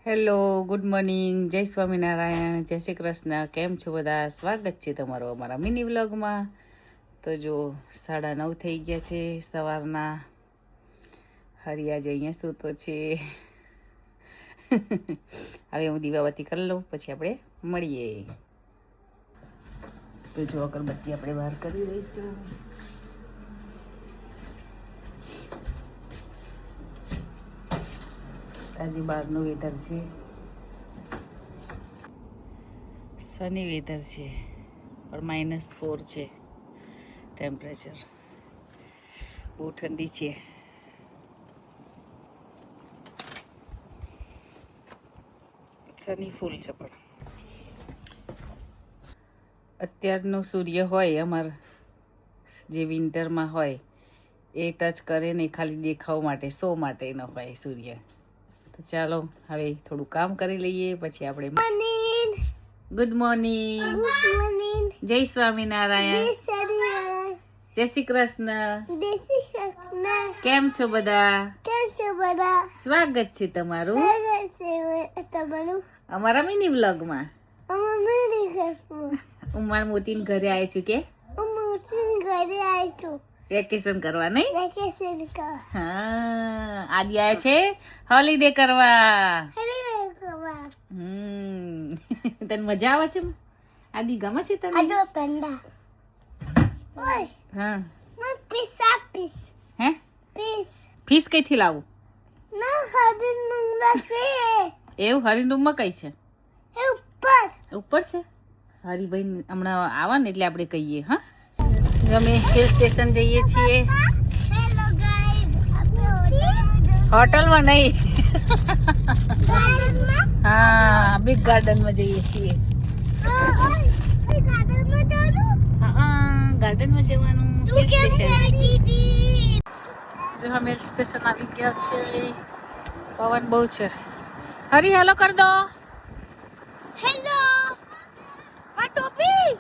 Hello, good morning, જય સ્વામિનારાયણ, જય શ્રી કૃષ્ણ. કેમ છો બધા? સ્વાગત છે તમારું અમારા મિની વ્લોગમાં. તો જો 9:30 થઈ ગયા છે સવારના. હરિયાજ અહીંયા સૂતો છે. હવે હું દીવાબત્તી કરી લઉં, પછી આપણે મળીએ. તો જો અગરબત્તી આપણે બહાર કરી દઈશું. આજે બહારનું વેધર છે, સની વેધર છે, પણ -4 છે ટેમ્પરેચર. બહુ ઠંડી છે. સની ફૂલ છે, પણ અત્યારનો સૂર્ય હોય અમાર જે વિન્ટરમાં હોય એ ટચ કરે ને, ખાલી દેખાવ માટે, શો માટે ન હોય સૂર્ય. તો ચાલો હવે થોડું કામ કરી લઈએ, પછી આપણે ગુડ મોર્નિંગ, જય સ્વામિનારાયણ, જય શ્રી કૃષ્ણ. કેમ છો બધા? સ્વાગત છે તમારું અમારા મિની વ્લોગમાં. હું મારા મોતીન ઘરે આવી છું. કે વેકેશન કરવા? નહીં, હા, આદિ આવે છે હોલિડે કરવા. તને મજા આવે છે આદિ? ગમે છે તને? હા, હે ફીસ કઈથી લાવું? એવું? હરિડુમમાં કઈ છે? ઉપર છે. હરિભાઈ હમણાં આવા ને એટલે આપણે કહીએ. હા, અમે હિલ સ્ટેશન જઈએ છીએ. હોટલમાં નહીં, હા, બિગ ગાર્ડનમાં જઈએ છીએ. ગાર્ડનમાં જવાનું. Hill station. જો અમે હિલ સ્ટેશન આવી ગયા છે. પવન બહુ છે. હરી હેલો કર દો. હેલો. આ ટોપી.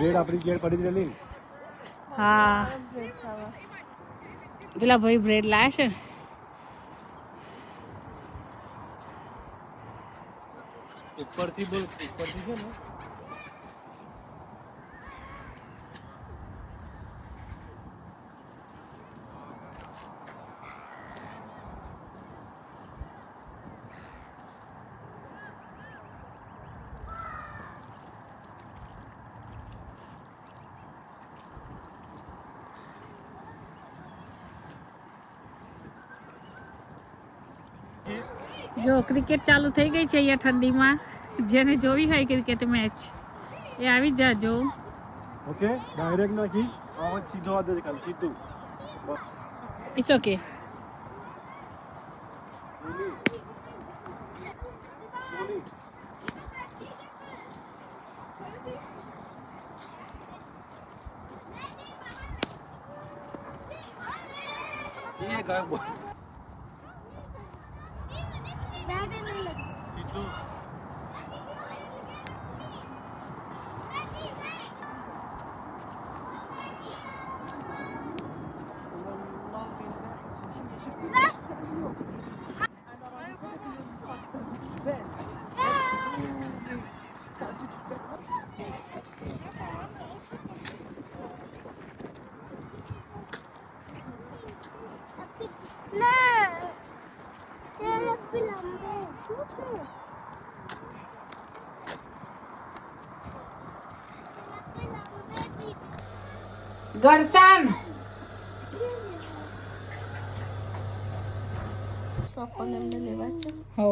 બ્રેડ આપણી ઘેર પડી જ રહી. હા, પેલા ભાઈ બ્રેડ લાવે છે. ઉપરથી બોલ, ઉપરથી છે ને. જો ક્રિકેટ ચાલુ થઈ ગઈ છે અહીંયા ઠંડીમાં. જેને જોવી હોય ક્રિકેટ મેચ એ આવી જાજો. ઓકે, ડાયરેક્ટ નાખી આવાજ સીધો આ દે કાલ સીધું. It's okay. ये गायब हुआ સીધું. ગરસાન હો.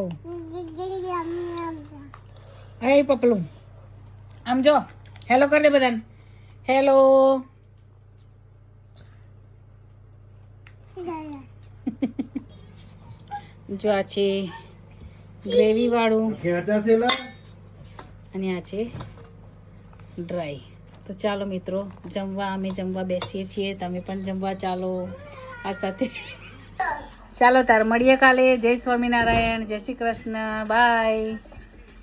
હે પપલું, આમ જો હેલો કર દે બધાને. હેલો. જો આ છે ગ્રેવી વાળું ખેંચા છે લા. અને આ છે ડ્રાય. તો ચાલો મિત્રો, અમે જમવા બેસીએ છીએ, તમે પણ જમવા ચાલો આ સાથે. ચાલો તાર મળીએ કાલે. જય સ્વામિનારાયણ, જય શ્રી કૃષ્ણ, બાય.